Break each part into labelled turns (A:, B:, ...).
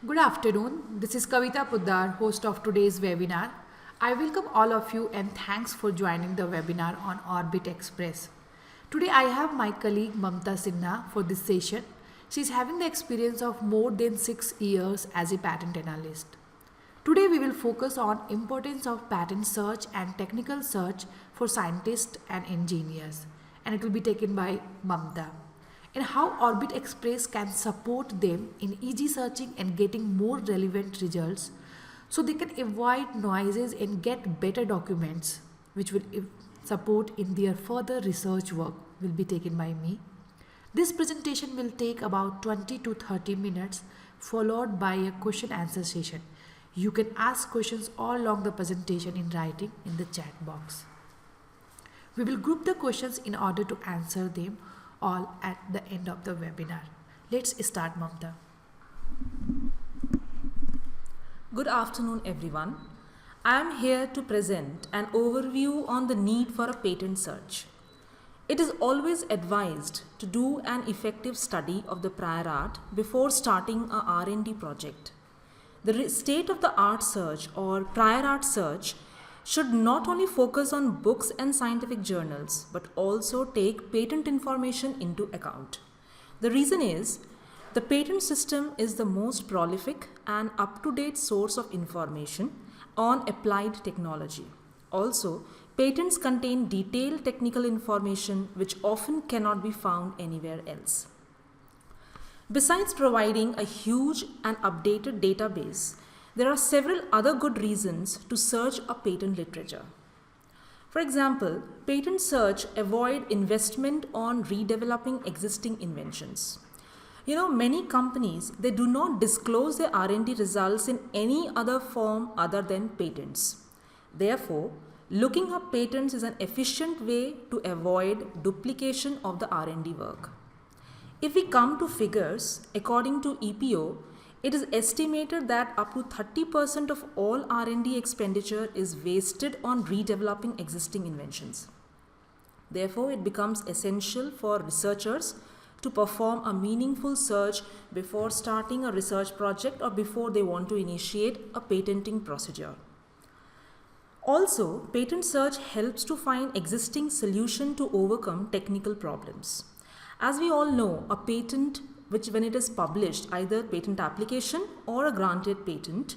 A: Good afternoon. This is Kavita Puddar, host of today's webinar. I welcome all of you and thanks for joining the webinar on Orbit Express. Today I have my colleague Mamta Sinha for this session. She is having the experience of more than 6 years as a patent analyst. Today we will focus on importance of patent search and technical search for scientists and engineers, and it will be taken by Mamta, and how Orbit Express can support them in easy searching and getting more relevant results so they can avoid noises and get better documents which will support in their further research work will be taken by me. This presentation will take about 20 to 30 minutes followed by a question answer session. You can ask questions all along the presentation in writing in the chat box. We will group the questions in order to answer them all at the end of the webinar. Let's start, Mamta.
B: Good afternoon, everyone. I am here to present an overview on the need for a patent search. It is always advised to do an effective study of the prior art before starting a R&D project. The state-of-the-art search or prior art search should not only focus on books and scientific journals, but also take patent information into account. The reason is, the patent system is the most prolific and up-to-date source of information on applied technology. Also, patents contain detailed technical information which often cannot be found anywhere else. Besides providing a huge and updated database, there are several other good reasons to search a patent literature. For example, patent search avoid investment on redeveloping existing inventions. Many companies, they do not disclose their R&D results in any other form other than patents. Therefore, looking up patents is an efficient way to avoid duplication of the R&D work. If we come to figures, according to EPO, it is estimated that up to 30% of all R&D expenditure is wasted on redeveloping existing inventions. Therefore, it becomes essential for researchers to perform a meaningful search before starting a research project or before they want to initiate a patenting procedure. Also, patent search helps to find existing solution to overcome technical problems. As we all know, a patent, which when it is published, either patent application or a granted patent,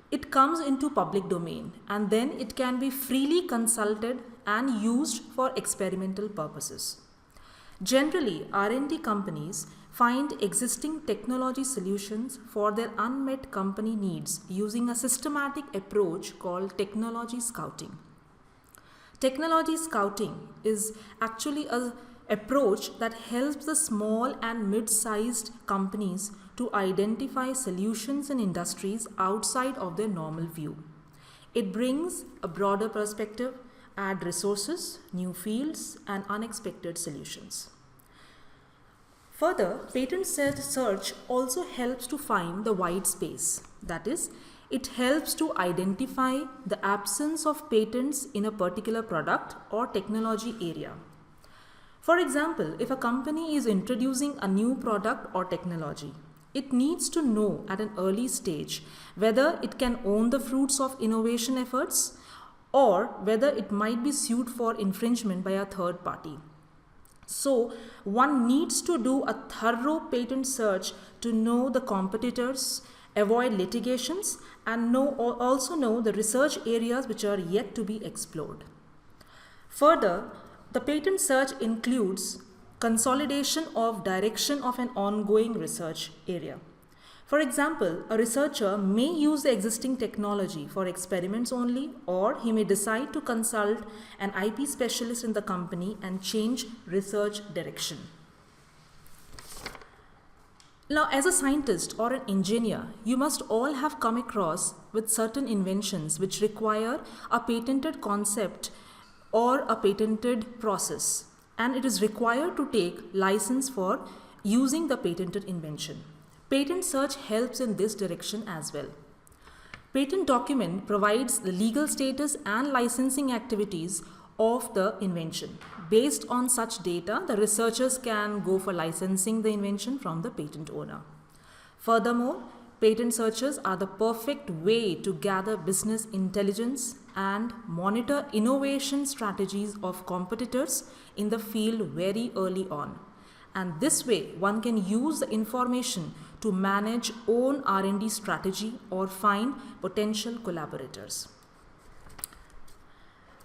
B: it comes into public domain and then it can be freely consulted and used for experimental purposes. Generally, R&D companies find existing technology solutions for their unmet company needs using a systematic approach called technology scouting. Technology scouting is actually an approach that helps the small and mid-sized companies to identify solutions in industries outside of their normal view. It brings a broader perspective, add resources, new fields, and unexpected solutions. Further, patent search also helps to find the white space. That is, it helps to identify the absence of patents in a particular product or technology area. For example, if a company is introducing a new product or technology, it needs to know at an early stage whether it can own the fruits of innovation efforts or whether it might be sued for infringement by a third party. So, one needs to do a thorough patent search to know the competitors, avoid litigations, and also know the research areas which are yet to be explored. Further, the patent search includes consolidation of direction of an ongoing research area. For example, a researcher may use the existing technology for experiments only, or he may decide to consult an IP specialist in the company and change research direction. Now, as a scientist or an engineer, you must all have come across with certain inventions which require a patented concept or a patented process, and it is required to take license for using the patented invention. Patent search helps in this direction as well. Patent document provides the legal status and licensing activities of the invention. Based on such data, the researchers can go for licensing the invention from the patent owner. Furthermore, patent searches are the perfect way to gather business intelligence and monitor innovation strategies of competitors in the field very early on. And this way, one can use the information to manage own R&D strategy or find potential collaborators.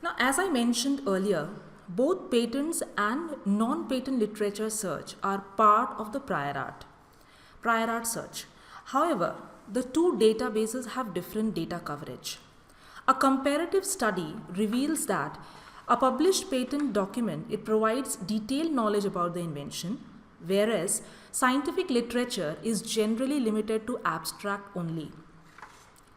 B: Now, as I mentioned earlier, both patents and non-patent literature search are part of the prior art search. However, the two databases have different data coverage. A comparative study reveals that a published patent document, it provides detailed knowledge about the invention, whereas scientific literature is generally limited to abstract only.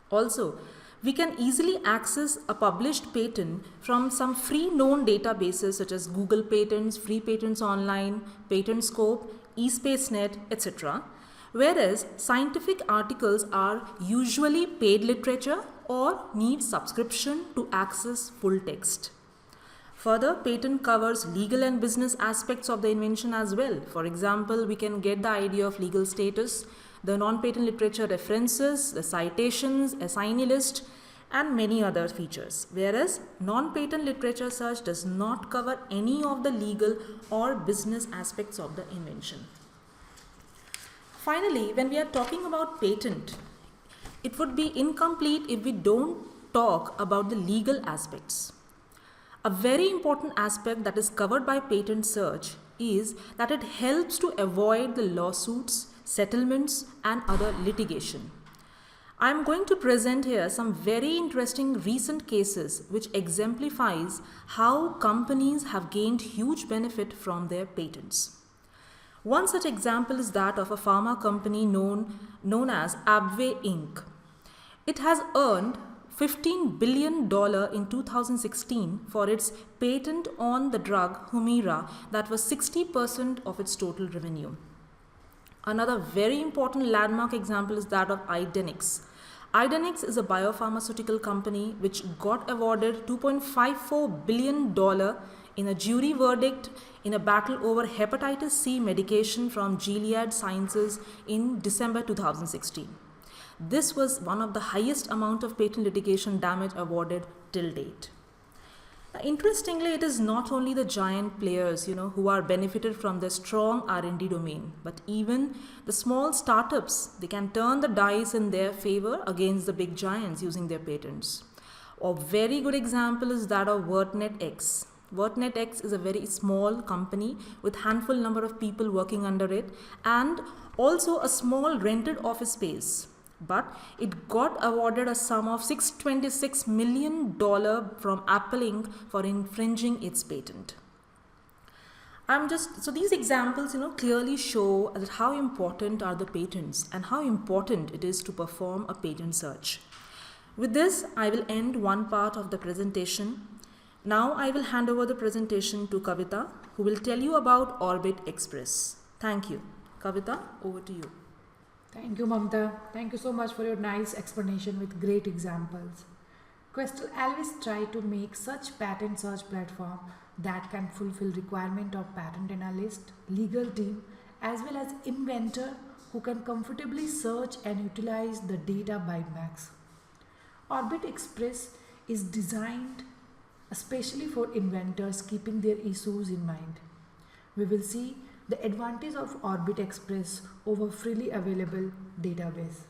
B: Also, we can easily access a published patent from some free known databases such as Google Patents, Free Patents Online, PatentScope, eSpaceNet, etc. Whereas scientific articles are usually paid literature or need subscription to access full text. Further, patent covers legal and business aspects of the invention as well. For example, we can get the idea of legal status, the non-patent literature references, the citations, assignee list, and many other features. Whereas non-patent literature search does not cover any of the legal or business aspects of the invention. Finally, when we are talking about patent, it would be incomplete if we don't talk about the legal aspects. A very important aspect that is covered by patent search is that it helps to avoid the lawsuits, settlements, and other litigation. I am going to present here some very interesting recent cases which exemplifies how companies have gained huge benefit from their patents. One such example is that of a pharma company known as Abway Inc. It has earned $15 billion in 2016 for its patent on the drug Humira that was 60% of its total revenue. Another very important landmark example is that of Idenix. Idenix is a biopharmaceutical company which got awarded $2.54 billion in a jury verdict in a battle over hepatitis C medication from Gilead Sciences in December 2016. This was one of the highest amount of patent litigation damage awarded till date. Now, interestingly, it is not only the giant players, who are benefited from their strong R&D domain, but even the small startups, they can turn the dice in their favor against the big giants using their patents. A very good example is that of WordNetX. WordNetX is a very small company with handful number of people working under it and also a small rented office space. But it got awarded a sum of $626 million from Apple Inc. for infringing its patent. So these examples, clearly show that how important are the patents and how important it is to perform a patent search. With this, I will end one part of the presentation. Now I will hand over the presentation to Kavita, who will tell you about Orbit Express. Thank you. Kavita, over to you.
A: Thank you, Mamta. Thank you so much for your nice explanation with great examples. Questel always try to make such patent search platform that can fulfill requirement of patent analyst, legal team, as well as inventor who can comfortably search and utilize the data by max. Orbit Express is designed especially for inventors keeping their issues in mind. We will see the advantage of Orbit Express over freely available database.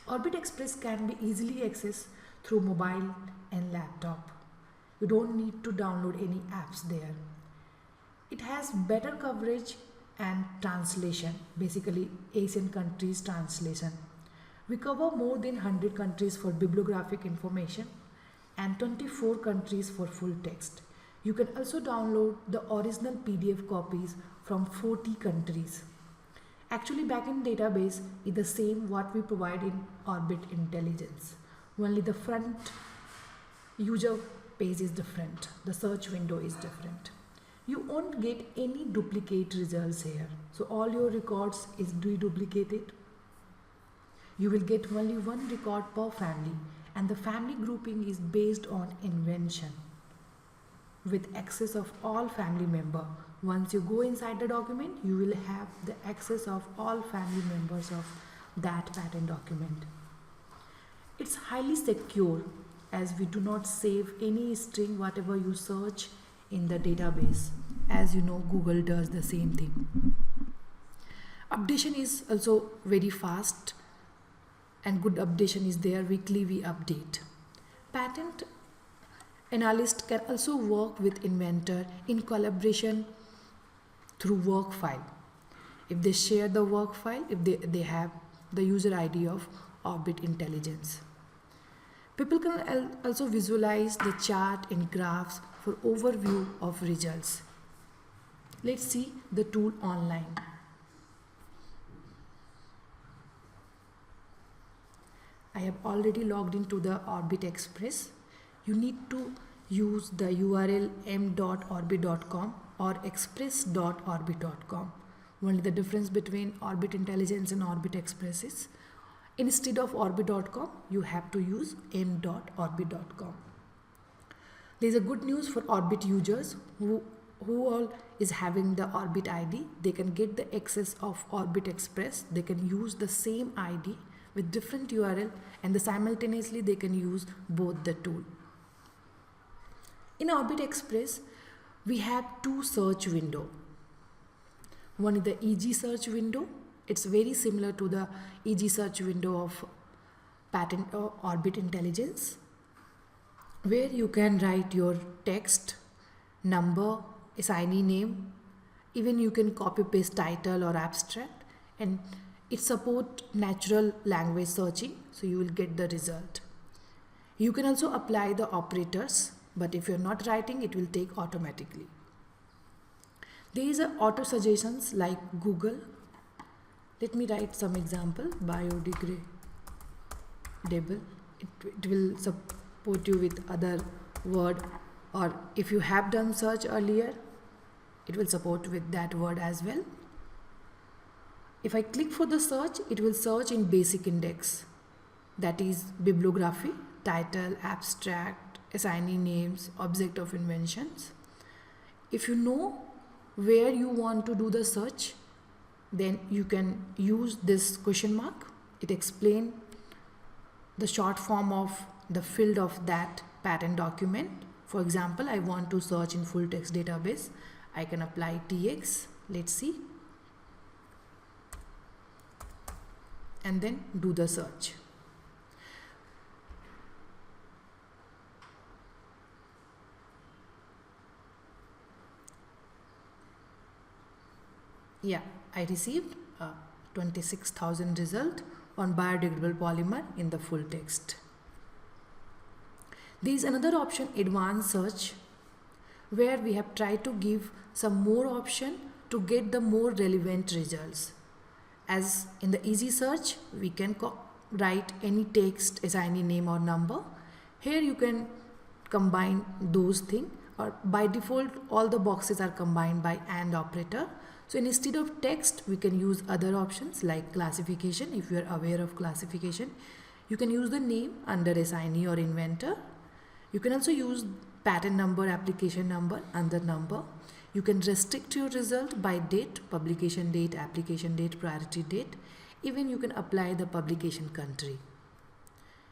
A: Orbit Express can be easily accessed through mobile and laptop. You don't need to download any apps there. It has better coverage and translation, basically Asian countries translation. We cover more than 100 countries for bibliographic information and 24 countries for full text. You can also download the original PDF copies from 40 countries. Actually, backend database is the same what we provide in Orbit Intelligence. Only the front user page is different. The search window is different. You won't get any duplicate results here. So all your records is reduplicated. You will get only one record per family, and the family grouping is based on invention with access of all family member. Once you go inside the document, you will have the access of all family members of that patent document. It's highly secure as we do not save any string whatever you search in the database. As you know, Google does the same thing. Updation is also very fast and good updation is there. Weekly we update. Patent analyst can also work with inventor in collaboration through work file. If they share the work file, if they have the user ID of Orbit Intelligence. People can also visualize the chart and graphs for overview of results. Let's see the tool online. I have already logged into the Orbit Express. You need to use the URL m.orbit.com or express.orbit.com. Only the difference between Orbit Intelligence and Orbit Express is instead of orbit.com, you have to use m.orbit.com. There is a good news for Orbit users who all is having the Orbit ID. They can get the access of Orbit Express. They can use the same ID with different URL and simultaneously they can use both the tool. In Orbit Express, we have two search window. One is the EG search window. It's very similar to the EG search window of Patent Orbit Intelligence, where you can write your text, number, assignee name, even you can copy paste title or abstract, and it supports natural language searching, so you will get the result. You can also apply the operators, but if you're not writing, it will take automatically. There is a auto suggestions like Google. Let me write some example. Biodegradable. It will support you with other word, or if you have done search earlier, it will support with that word as well. If I click for the search, it will search in basic index, that is bibliography, title, abstract, assignee names, object of inventions. If you know where you want to do the search, then you can use this question mark. It explains the short form of the field of that patent document. For example, I want to search in full text database. I can apply TX. Let's see. And then do the search. Yeah, I received 26,000 result on biodegradable polymer in the full text. There is another option, advanced search, where we have tried to give some more option to get the more relevant results. As in the easy search, we can write any text, assignee name or number. Here you can combine those things, or by default all the boxes are combined by AND operator. So instead of text, we can use other options like classification. If you are aware of classification, you can use the name under assignee or inventor. You can also use patent number, application number, under number. You can restrict your result by date, publication date, application date, priority date. Even you can apply the publication country.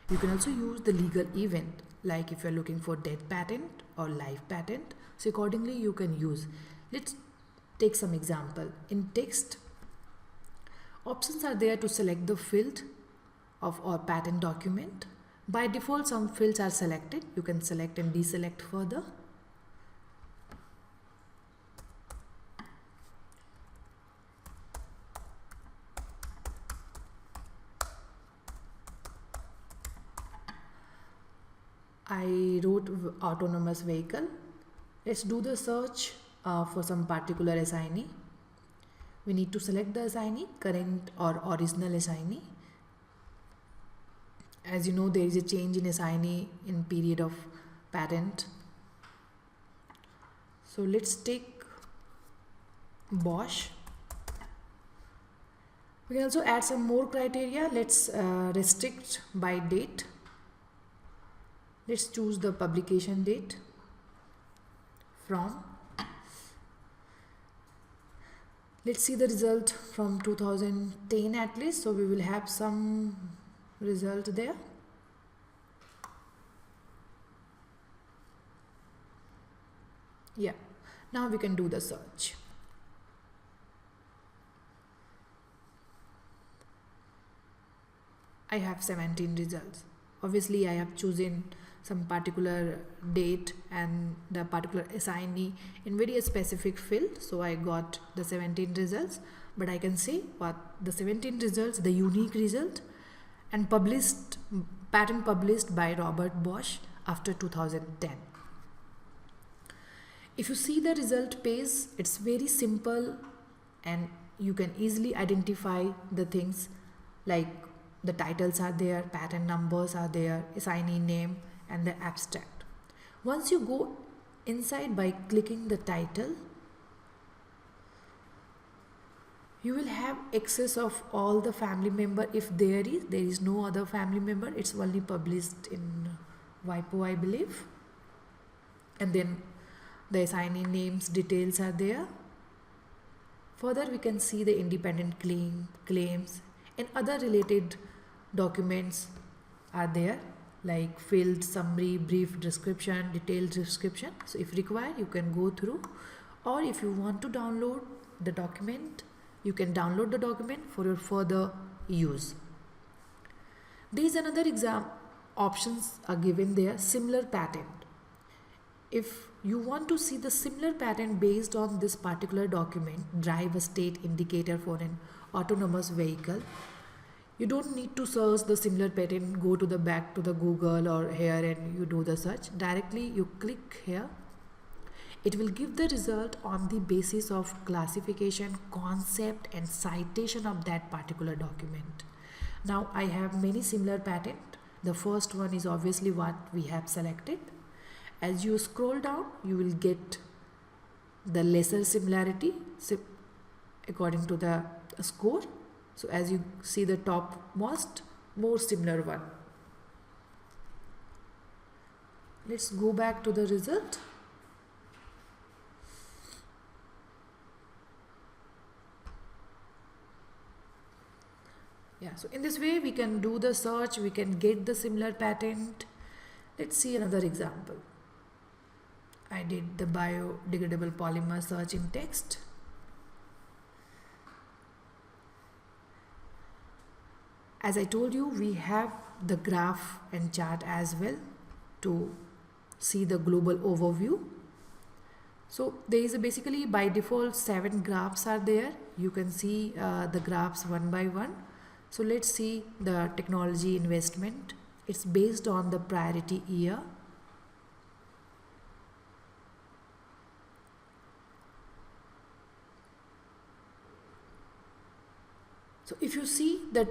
A: You can also use the legal event, like if you're looking for dead patent or live patent. So accordingly you can use. Let's take some example. In text, options are there to select the field of our patent document. By default, some fields are selected. You can select and deselect further. I wrote autonomous vehicle. Let's do the search for some particular assignee. We need to select the assignee, current or original assignee. As you know, there is a change in assignee in period of patent. So let's take Bosch. We can also add some more criteria. Let's restrict by date. Let's choose the publication date from. Let's see the result from 2010 at least. So we will have some result there. Yeah, now we can do the search. I have 17 results. Obviously, I have chosen some particular date and the particular assignee in very specific field. So I got the 17 results, but I can say what the 17 results, the unique result and published patent published by Robert Bosch after 2010. If you see the result page, it's very simple and you can easily identify the things like the titles are there, patent numbers are there, assignee name and the abstract. Once you go inside by clicking the title, you will have access of all the family member. If there is no other family member, it's only published in WIPO, I believe. And then the assignee names details are there. Further, we can see the independent claims and other related documents are there, like field summary, brief description, detailed description. So if required, you can go through, or if you want to download the document, you can download the document for your further use. There is another exam options are given there, similar patent. If you want to see the similar patent based on this particular document, drive a state indicator for an autonomous vehicle, you don't need to search the similar patent, go to the back to the Google or here and you do the search. Directly you click here. It will give the result on the basis of classification, concept and citation of that particular document. Now I have many similar patent. The first one is obviously what we have selected. As you scroll down, you will get the lesser similarity according to the score. So as you see the topmost, more similar one. Let's go back to the result. Yeah, so in this way we can do the search, we can get the similar patent. Let's see another example. I did the biodegradable polymer search in text. As I told you, we have the graph and chart as well to see the global overview. So there is basically by default 7 graphs are there. You can see the graphs one by one. So let's see the technology investment. It's based on the priority year. So if you see that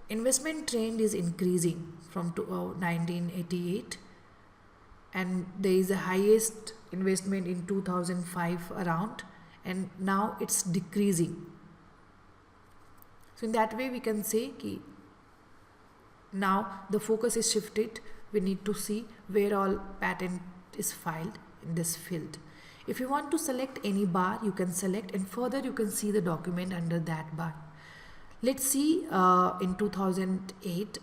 A: investment trend is increasing from 1988 and there is a highest investment in 2005 around, and now it's decreasing. So in that way we can say ki now the focus is shifted. We need to see where all patent is filed in this field. If you want to select any bar, you can select and further you can see the document under that bar. Let's see in 2008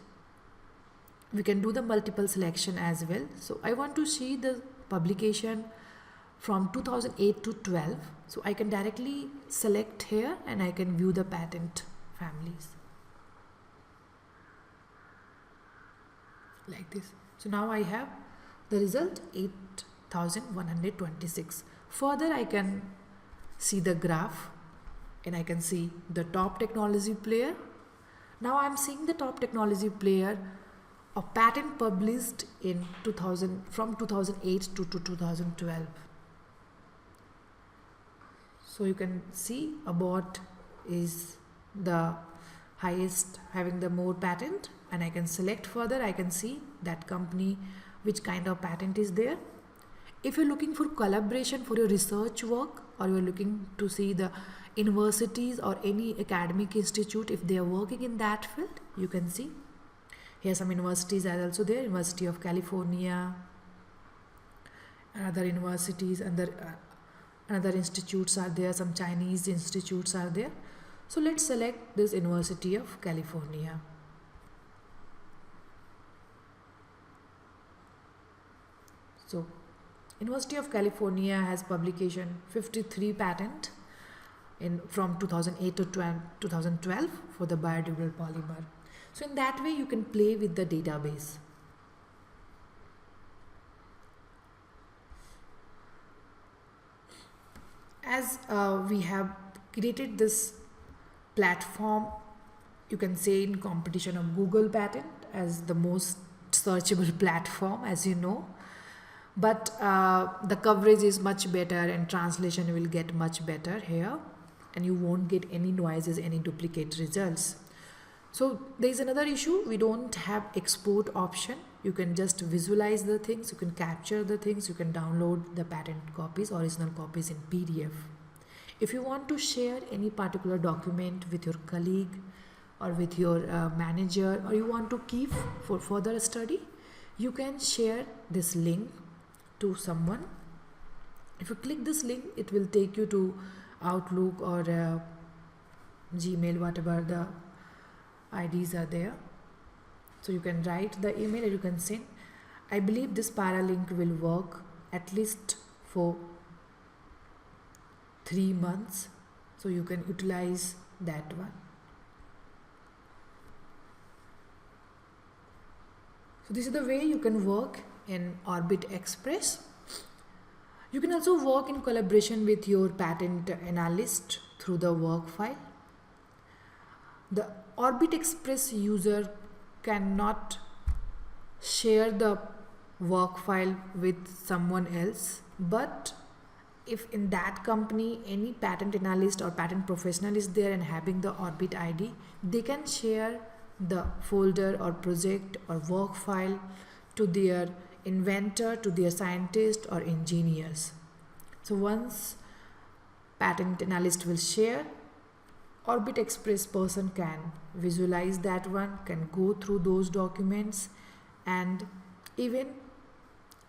A: we can do the multiple selection as well. So I want to see the publication from 2008 to 12. So I can directly select here and I can view the patent families like this. So now I have the result 8126. Further I can see the graph and I can see the top technology player. Now I am seeing the top technology player of patent published in 2000 from 2008 to 2012. So you can see Abbott is the highest, having the more patent, and I can select further. I can see that company, which kind of patent is there. If you're looking for collaboration for your research work, or you're looking to see the universities or any academic institute, if they are working in that field, you can see here some universities are also there. University of California and other universities, and another institutes are there, some Chinese institutes are there. So let's select this University of California. So University of California has publication 53 patent from 2008 to 2012 for the biodegradable polymer. So in that way you can play with the database. As we have created this platform, you can say in competition of Google patent as the most searchable platform, as you know, but the coverage is much better and translation will get much better here, and you won't get any noises, any duplicate results. So there is another issue, we don't have export option. You can just visualize the things, you can capture the things, you can download the patent copies, original copies in PDF. If you want to share any particular document with your colleague or with your manager, or you want to keep for further study, you can share this link to someone. If you click this link, it will take you to Outlook or Gmail, whatever the IDs are there. So you can write the email and you can send. I believe this paralink will work at least for 3 months, so you can utilize that one. So this is the way you can work in Orbit Express. You can also work in collaboration with your patent analyst through the work file. The Orbit Express user cannot share the work file with someone else, but if in that company any patent analyst or patent professional is there and having the Orbit ID, they can share the folder or project or work file to their inventor, to their scientist or engineers. So once patent analyst will share, Orbit Express person can visualize that one, can go through those documents, and even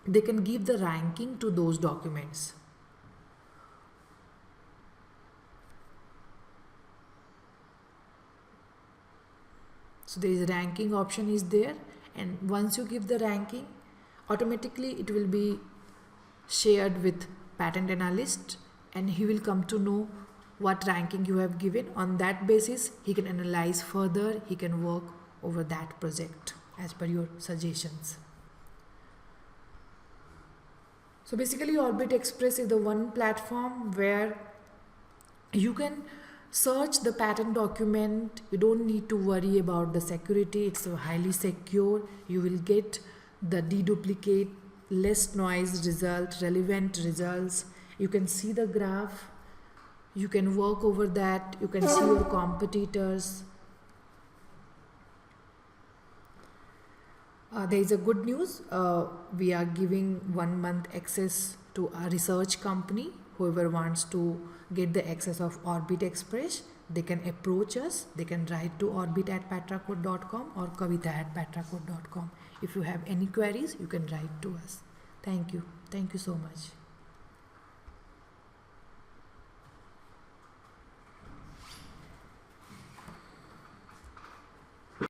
A: they can give the ranking to those documents. So there is a ranking option is there, and once you give the ranking, automatically it will be shared with patent analyst, and he will come to know what ranking you have given. On that basis, he can analyze further, he can work over that project as per your suggestions. So basically Orbit Express is the one platform where you can search the patent document. You don't need to worry about the security, it's highly secure. You will get the deduplicate, less noise result, relevant results. You can see the graph, you can work over that, you can see your competitors. There is a good news, we are giving 1 month access to a research company. Whoever wants to get the access of Orbit Express, they can approach us. They can write to orbit@patracode.com or kavita@patracode.com. If you have any queries, you can write to us. Thank you so much.